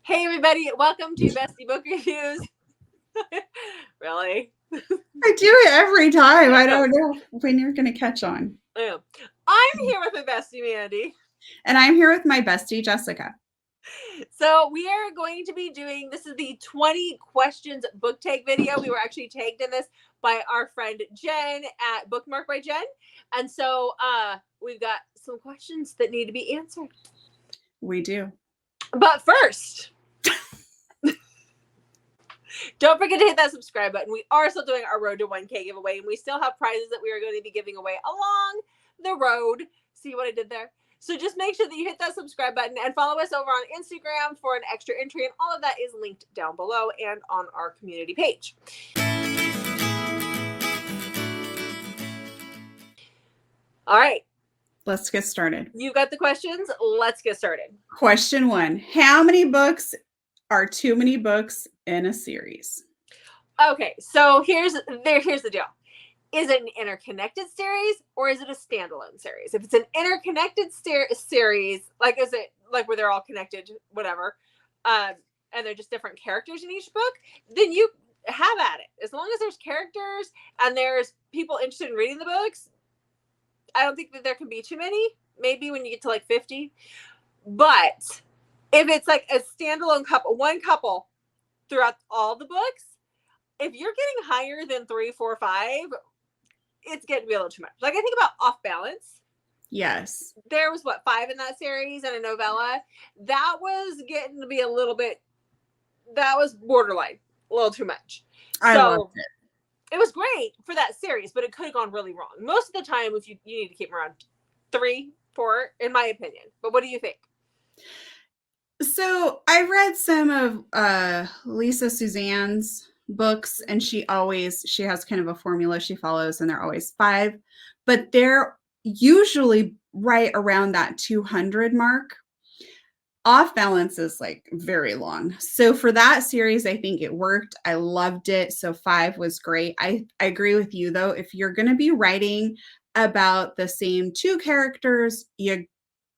Hey everybody, welcome to Bestie Book Reviews. Really? I do it every time. I don't know when you're going to catch on. I'm here with my bestie Mandy. And I'm here with my bestie Jessica. So we are going to be doing, this is the 20 questions book tag video. We were actually tagged in this by our friend Jen at Book Marked by Jenn. And so we've got some questions that need to be answered. We do. But first, don't forget to hit that subscribe button. We are still doing our Road to 1K giveaway, and we still have prizes that we are going to be giving away along the road. See what I did there? So just make sure that you hit that subscribe button and follow us over on Instagram for an extra entry, and all of that is linked down below and on our community page. All right. Let's get started. You got the questions? Let's get started. Question 1. How many books are too many books in a series? Okay, so here's the deal. Is it an interconnected series or is it a standalone series? If it's an interconnected series, like is it like where they're all connected, whatever, and they're just different characters in each book, then you have at it. As long as there's characters and there's people interested in reading the books, I don't think that there can be too many. Maybe when you get to like 50. But if it's like a standalone couple, one couple throughout all the books, if you're getting higher than 3, 4, 5, it's getting to be a little too much. Like I think about Off Balance. Yes. There was 5 in that series and a novella. That was getting to be a little bit, that was borderline, a little too much. I loved it. It was great for that series, but it could have gone really wrong. Most of the time, if you need to keep them around 3, 4, in my opinion. But what do you think? So I read some of Lisa Suzanne's books, and she has kind of a formula she follows, and they're always 5, but they're usually right around that 200 mark. Off Balance is like very long. So for that series, I think it worked. I loved it. So 5 was great. I agree with you though. If you're going to be writing about the same 2 characters, you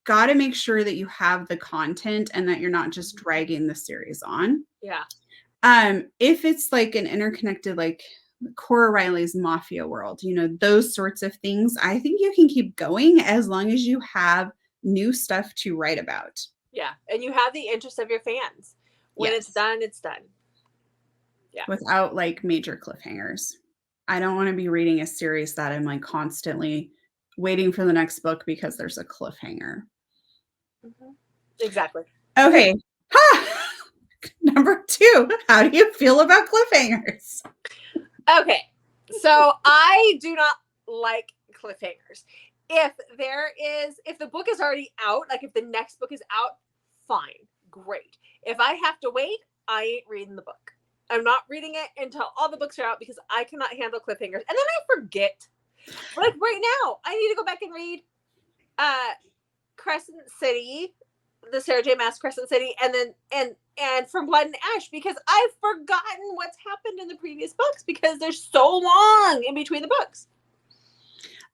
got to make sure that you have the content and that you're not just dragging the series on. Yeah. If it's like an interconnected, like Cora Riley's Mafia World, those sorts of things, I think you can keep going as long as you have new stuff to write about. Yeah, and you have the interest of your fans. When it's done, it's done. Yeah. Without like major cliffhangers. I don't want to be reading a series that I'm like constantly waiting for the next book because there's a cliffhanger. Mm-hmm. Exactly. Okay. Number 2, how do you feel about cliffhangers? Okay, so I do not like cliffhangers. If the book is already out, like if the next book is out, fine, great. If I have to wait, I ain't reading the book. I'm not reading it until all the books are out because I cannot handle cliffhangers. And then I forget. Like right now, I need to go back and read Crescent City, the Sarah J. Maas Crescent City, and then and From Blood and Ash, because I've forgotten what's happened in the previous books because they're so long in between the books.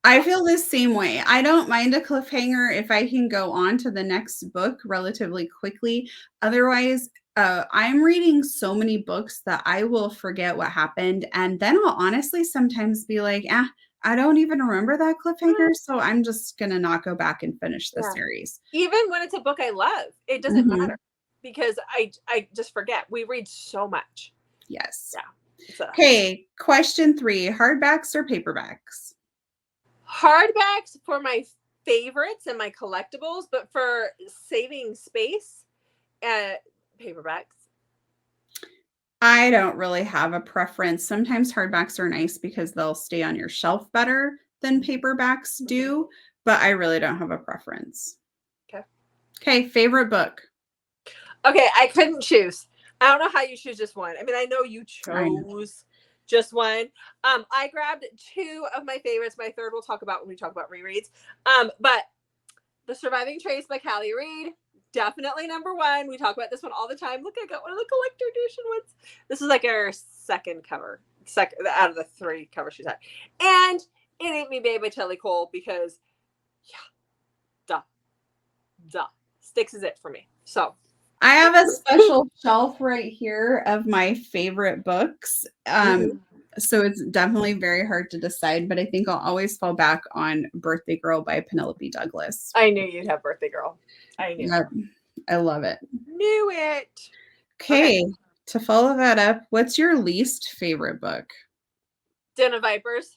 I feel the same way. I don't mind a cliffhanger if I can go on to the next book relatively quickly. Otherwise, I'm reading so many books that I will forget what happened. And then I'll honestly sometimes be like, I don't even remember that cliffhanger. So I'm just going to not go back and finish the series. Even when it's a book I love, it doesn't matter because I just forget. We read so much. Yes. Yeah. So. Okay. Question 3, hardbacks or paperbacks? Hardbacks for my favorites and my collectibles, but for saving space, paperbacks. I don't really have a preference. Sometimes hardbacks are nice because they'll stay on your shelf better than paperbacks do, but I really don't have a preference. Okay, favorite book. Okay, I couldn't choose. I don't know how you choose just one. I mean, I know you chose just one. I grabbed 2 of my favorites. My third we'll talk about when we talk about rereads. But The Surviving Trace by Callie Reed, definitely number 1. We talk about this one all the time. Look, I got one of the collector edition ones. This is like our second cover, out of the 3 covers she's had. And It Ain't Me Babe by Telly Cole because, duh. Sticks is it for me. So I have a special shelf right here of my favorite books. So it's definitely very hard to decide, but I think I'll always fall back on Birthday Girl by Penelope Douglas. I knew you'd have Birthday Girl. I knew. Yep, I love it. Knew it. Okay, to follow that up, what's your least favorite book? Den of Vipers.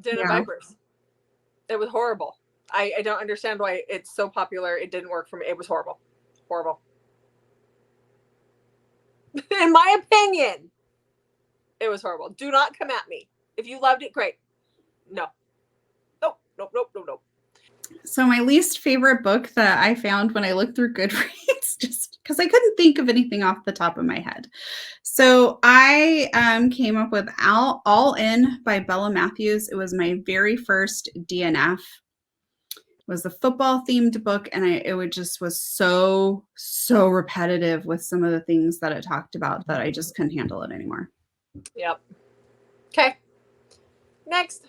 Den of Yeah. Vipers. It was horrible. I don't understand why it's so popular. It didn't work for me. It was horrible. Horrible. In my opinion, it was horrible. Do not come at me. If you loved it, great. No. Nope. So my least favorite book that I found when I looked through Goodreads, just because I couldn't think of anything off the top of my head. So I came up with All In by Bella Matthews. It was my very first DNF. It was a football themed book, and it was so repetitive with some of the things that it talked about that I just couldn't handle it anymore. Yep. Okay. Next.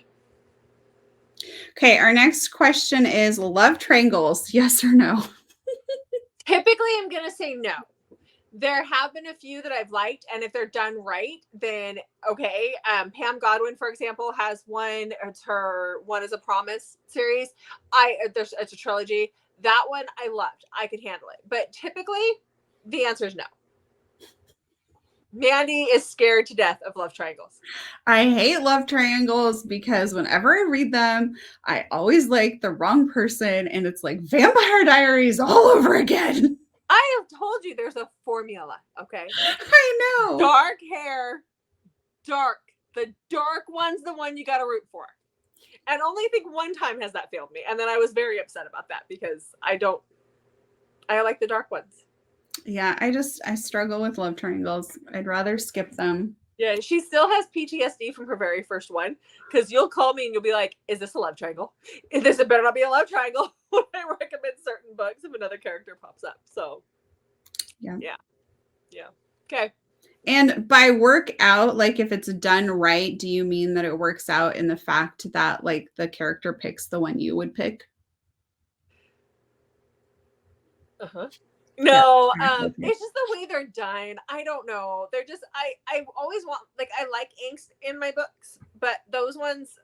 Okay, our next question is love triangles, yes or no? Typically, I'm going to say no. There have been a few that I've liked, and if they're done right, then okay. Pam Godwin, for example, has one. It's her One is a Promise series. It's a trilogy. That one I loved. I could handle it. But typically, the answer is no. Mandy is scared to death of love triangles. I hate love triangles because whenever I read them, I always like the wrong person, and it's like Vampire Diaries all over again. I have told you there's a formula, okay? I know. Dark hair, dark. The dark one's the one you got to root for. And only think one time has that failed me. And then I was very upset about that because I like the dark ones. Yeah, I struggle with love triangles. I'd rather skip them. Yeah, she still has PTSD from her very first one because you'll call me and you'll be like, is this a love triangle? This better not be a love triangle when I recommend certain books if another character pops up. So, yeah. Okay. And by work out, like if it's done right, do you mean that it works out in the fact that like the character picks the one you would pick? No, it's just the way they're done. I don't know. They're just I always want, like, I like angst in my books, but those ones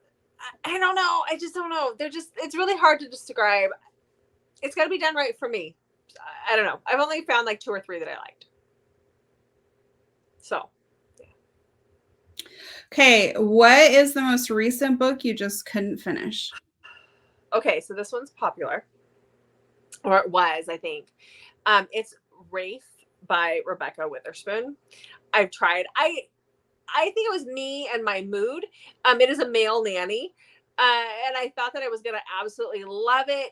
I don't know. I just don't know. It's really hard to describe. It's got to be done right for me. I don't know. I've only found like 2 or 3 that I liked. So, yeah. Okay, what is the most recent book you just couldn't finish? Okay, so this one's popular. Or it was, I think. It's Wraith by Rebecca Witherspoon. I've tried. I think it was me and my mood. It is a male nanny. And I thought that I was going to absolutely love it,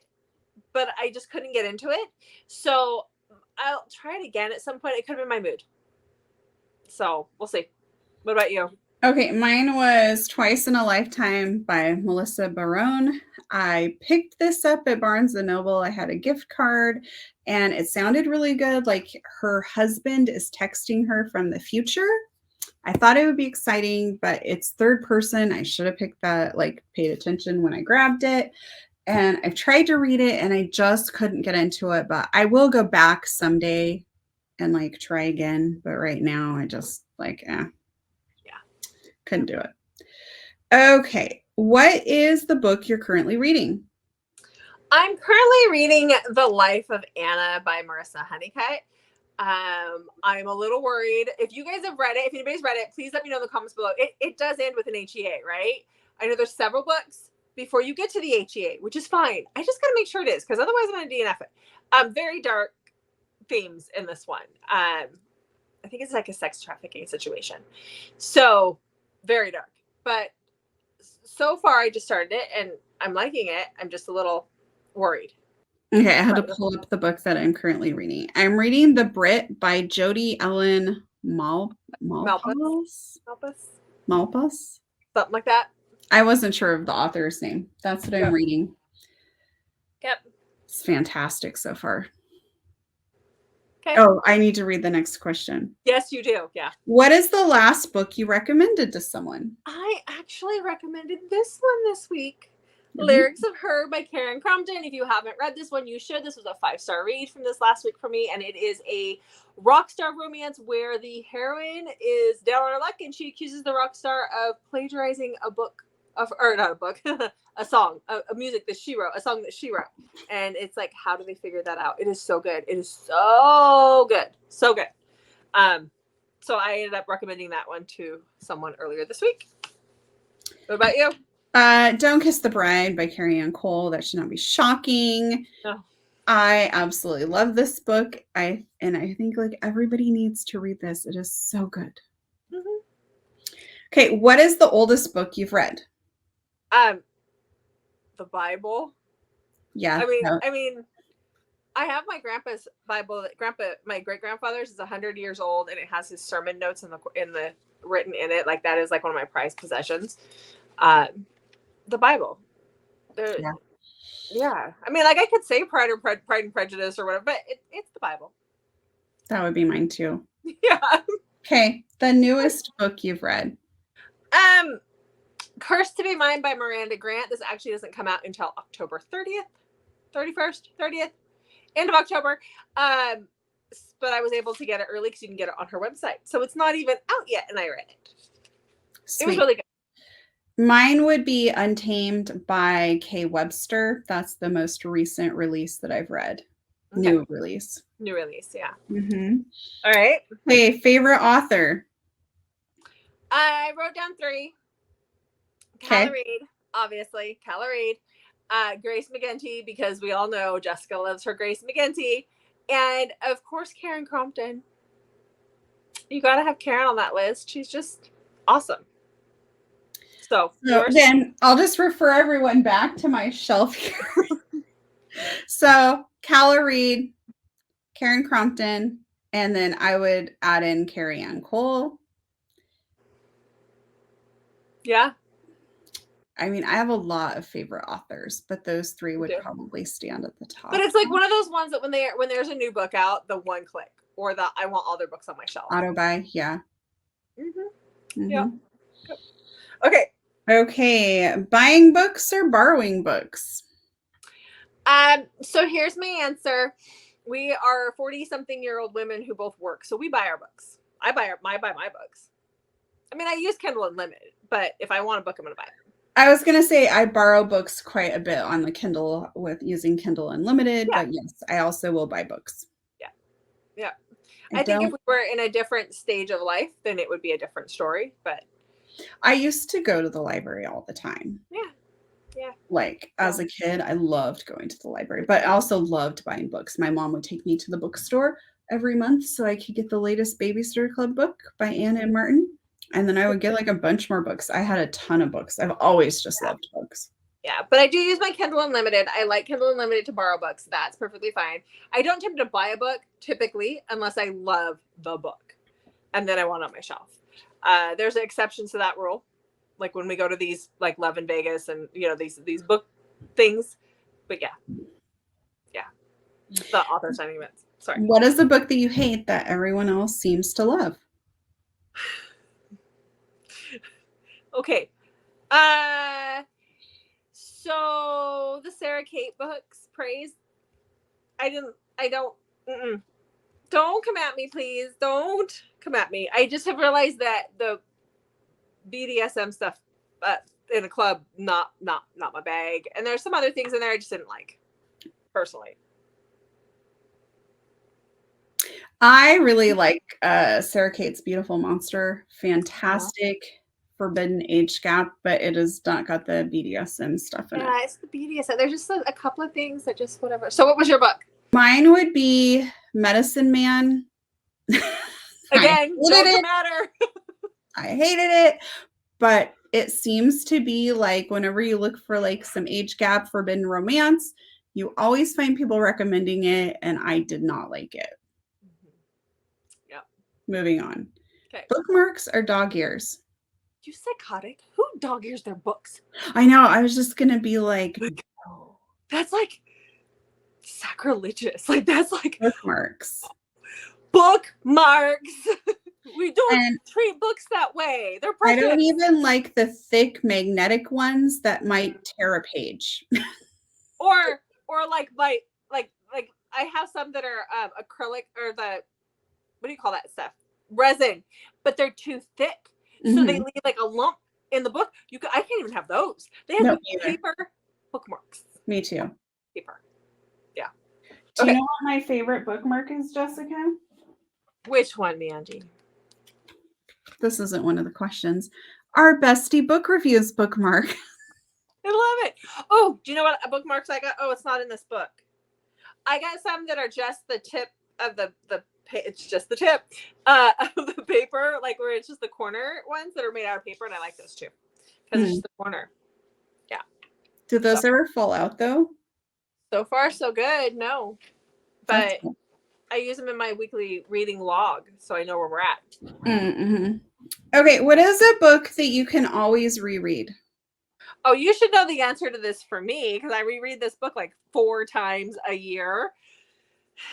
but I just couldn't get into it. So I'll try it again at some point. It could have been my mood. So we'll see. What about you? Okay, mine was Twice in a Lifetime by Melissa Barone. I picked this up at Barnes & Noble. I had a gift card, and it sounded really good. Like her husband is texting her from the future. I thought it would be exciting, but it's third person. I should have picked that, like paid attention when I grabbed it. And I've tried to read it, and I just couldn't get into it. But I will go back someday and like try again. But right now, I just like, couldn't do it. Okay. What is the book you're currently reading? I'm currently reading The Life of Anna by Marissa Honeycutt. I'm a little worried. If you guys have read it, if anybody's read it, please let me know in the comments below. It does end with an HEA, right? I know there's several books before you get to the HEA, which is fine. I just got to make sure it is, because otherwise I'm going to DNF it. Very dark themes in this one. I think it's like a sex trafficking situation. So very dark, but so far I just started it and I'm liking it. I'm just a little worried. Okay, I had to pull up the book that I'm currently reading. I'm reading The Brit by Jodi Ellen Malpass? Something like that. I wasn't sure of the author's name. That's what I'm reading. Yep. It's fantastic so far. Okay. Oh, I need to read the next question. Yes, you do. Yeah. What is the last book you recommended to someone? I actually recommended this one this week. Lyrics of Her by Karen Crompton. If you haven't read this one, you should. This was a 5-star read from this last week for me, and it is a rock star romance where the heroine is down on her luck and she accuses the rock star of plagiarizing a book of, or not a book, a song, a music that she wrote, a song that she wrote. And it's like, how do they figure that out? It is so good. It is so good. So good. So I ended up recommending that one to someone earlier this week. What about you? Don't Kiss the Bride by Carrie Ann Cole. That should not be shocking. No. I absolutely love this book. I think like everybody needs to read this. It is so good. Mm-hmm. Okay, what is the oldest book you've read? The Bible. Yeah. I mean, I have my grandpa's Bible. My great grandfather's is 100 years old, and it has his sermon notes in the written in it. Like that is like one of my prized possessions. The Bible. Yeah. I mean, like I could say Pride and Prejudice or whatever, but it's the Bible. That would be mine too. Yeah. Okay, the newest book you've read. Cursed to Be Mine by Miranda Grant. This actually doesn't come out until October 30th, 31st, 30th, end of October. But I was able to get it early because you can get it on her website. So it's not even out yet, and I read it. Sweet. It was really good. Mine would be Untamed by Kay Webster. That's the most recent release that I've read. Okay. New release, yeah. Mm-hmm. All right. Hey, favorite author? I wrote down 3. Calla Reed, obviously. Calla Reed. Grace McGinty, because we all know Jessica loves her Grace McGinty. And, of course, Karen Crompton. You got to have Karen on that list. She's just awesome. So again, I'll just refer everyone back to my shelf here. So Calla Reed, Karen Crompton, and then I would add in Carrie Ann Cole. Yeah. I mean, I have a lot of favorite authors, but those 3 would probably stand at the top. But it's like one of those ones that when there's a new book out, the one click, or the I want all their books on my shelf. Auto buy, yeah. Mm-hmm. Mm-hmm. Yeah. Okay. Okay, buying books or borrowing books? So here's my answer. We are 40-something-year-old women who both work, so we buy our books. I buy my books. I mean, I use Kindle Unlimited, but if I want a book, I'm going to buy it. I was going to say I borrow books quite a bit on the Kindle with using Kindle Unlimited, but yes, I also will buy books. Yeah. I think if we were in a different stage of life, then it would be a different story, but I used to go to the library all the time. Yeah. Like as a kid, I loved going to the library, but I also loved buying books. My mom would take me to the bookstore every month so I could get the latest Babysitter Club book by Anna and Martin. And then I would get like a bunch more books. I had a ton of books. I've always just loved books. Yeah, but I do use my Kindle Unlimited. I like Kindle Unlimited to borrow books. That's perfectly fine. I don't tend to buy a book typically unless I love the book and then I want it on my shelf. There's exceptions to that rule. Like when we go to these like Love in Vegas and these book things. But yeah. The author signing events. Sorry. What is the book that you hate that everyone else seems to love? Okay. So the Sarah Kate books, Praise. Don't come at me, please. Don't come at me. I just have realized that the BDSM stuff in a club, not my bag. And there's some other things in there I just didn't like, personally. I really like Sarah Kate's Beautiful Monster. Fantastic. Forbidden age gap, but it has not got the BDSM stuff in it. Yeah, it's the BDSM. There's just a couple of things that just whatever. So what was your book? Mine would be Medicine Man. Again, doesn't matter. I hated it, but it seems to be like whenever you look for like some age gap forbidden romance, you always find people recommending it, and I did not like it. Yep. Moving on. Okay. Bookmarks or dog ears? You psychotic? Who dog ears their books? I know. I was just gonna be like, no. That's like sacrilegious. Like that's like bookmarks. Bookmarks. We don't And treat books that way. They're I don't precious. even like the thick magnetic ones that might tear a page. Or like my like I have some that are acrylic, or the, what do you call that stuff? Resin, but they're too thick, so they Mhm. leave like a lump in the book. I can't even have those. They have No, to be neither. paper bookmarks. Me too. Paper. Yeah. Do you Okay. know what my favorite bookmark is, Jessica? Which one, Mandy? This isn't one of the questions. Our bestie book reviews bookmark. I love it. Oh, do you know what bookmarks I got? Oh, it's not in this book. I got some that are just the tip of the it's just the tip of the paper, like where it's just the corner ones that are made out of paper, and I like those too because it's just the corner. Yeah. Do those ever fall out though? So far, so good. No, That's but cool. I use them in my weekly reading log, so I know where we're at. Mm-hmm. Okay, what is a book that you can always reread? Oh, you should know the answer to this for me, because I reread this book like 4 times a year.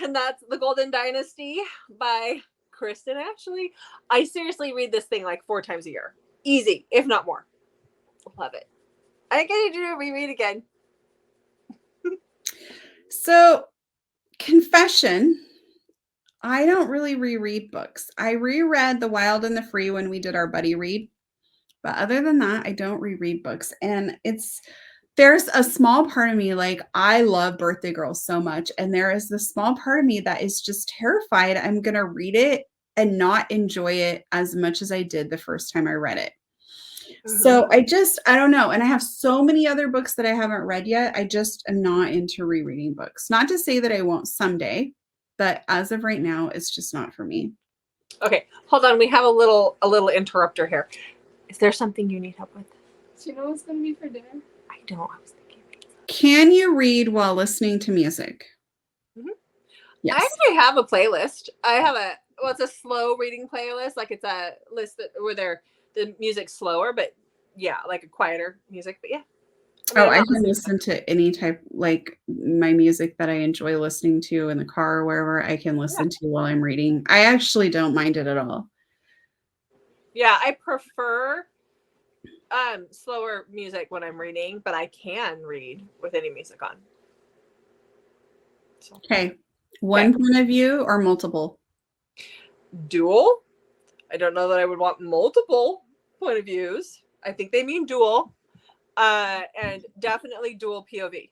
And that's The Golden Dynasty by Kristen Ashley. I seriously read this thing like 4 times a year. Easy, if not more. Love it. I think I need to do a reread again. So, confession, I don't really reread books. I reread The Wild and the Free when we did our buddy read. But other than that, I don't reread books. And there's a small part of me, like, I love Birthday Girls so much. And there is this small part of me that is just terrified I'm going to read it and not enjoy it as much as I did the first time I read it. So I don't know. And I have so many other books that I haven't read yet. I just am not into rereading books. Not to say that I won't someday, but as of right now, it's just not for me. Okay, hold on. We have a little interrupter here. Is there something you need help with? Do you know what's going to be for dinner? I don't. I was thinking. Can you read while listening to music? Mm-hmm. Yes. I actually have a playlist. I have it's a slow reading playlist. Like, it's a list where the music's slower, but yeah, like a quieter music. But yeah. I can listen to any type, like my music that I enjoy listening to in the car or wherever I can listen to while I'm reading. I actually don't mind it at all. Yeah, I prefer slower music when I'm reading, but I can read with any music on. So. Okay. One point of view or multiple? Dual. I don't know that I would want multiple point of views. I think they mean dual. And definitely dual POV.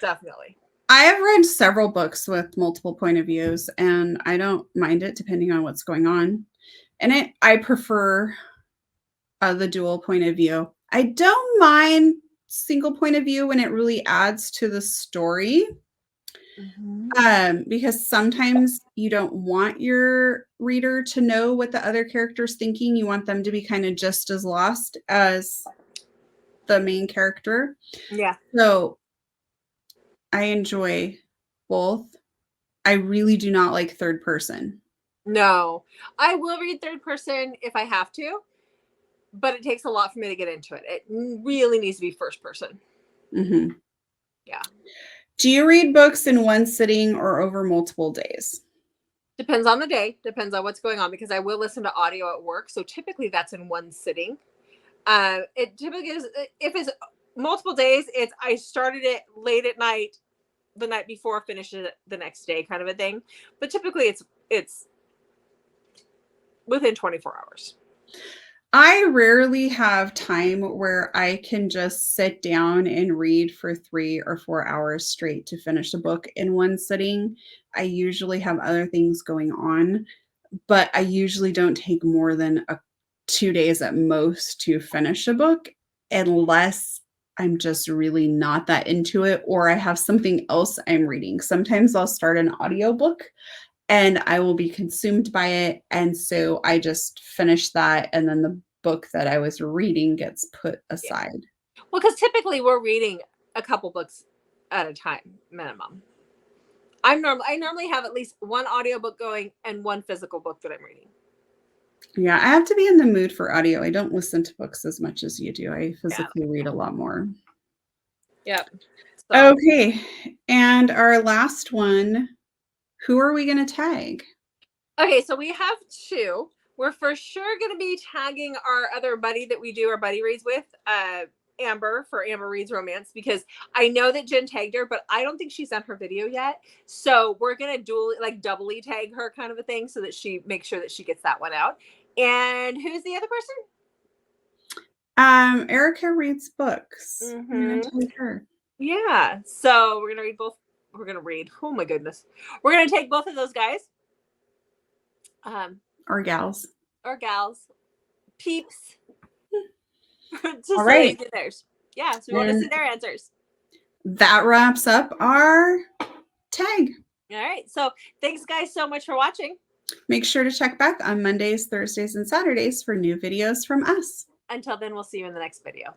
Definitely. I have read several books with multiple point of views, and I don't mind it depending on what's going on. And I prefer the dual point of view. I don't mind single point of view when it really adds to the story. Because sometimes you don't want your reader to know what the other character's thinking. You want them to be kind of just as lost as the main character. Yeah. So I enjoy both. I really do not like third person. No, I will read third person if I have to, but it takes a lot for me to get into it. It really needs to be first person. Mm-hmm. Yeah. Do you read books in one sitting or over multiple days? Depends on the day. Depends on what's going on, because I will listen to audio at work. So typically that's in one sitting. It typically is, if it's multiple days, I started it late at night the night before, finished it the next day, kind of a thing. But typically it's within 24 hours. I rarely have time where I can just sit down and read for 3 or 4 hours straight to finish a book in one sitting. I usually have other things going on, but I usually don't take more than 2 days at most to finish a book, unless I'm just really not that into it or I have something else I'm reading. Sometimes I'll start an audiobook and I will be consumed by it. And so I just finish that. And then the book that I was reading gets put aside. Yeah. Well, because typically we're reading a couple books at a time, minimum. I normally have at least one audiobook going and one physical book that I'm reading. Yeah, I have to be in the mood for audio. I don't listen to books as much as you do. I physically read a lot more. Yep. So. Okay. And our last one, who are we going to tag? Okay, so we have 2. We're for sure going to be tagging our other buddy that we do our buddy reads with, Amber, for Amber Reads Romance, because I know that Jen tagged her, but I don't think she's done her video yet. So we're going to doubly tag her kind of a thing so that she makes sure that she gets that one out. And who's the other person? Erica reads books. I'm gonna tag her. Yeah. So we're going to read both. We're going to read. Oh my goodness. We're going to take both of those guys. Or gals. Or gals. Peeps. All right. Theirs. Yeah. So we want to see their answers. That wraps up our tag. All right. So thanks, guys, so much for watching. Make sure to check back on Mondays, Thursdays, and Saturdays for new videos from us. Until then, we'll see you in the next video.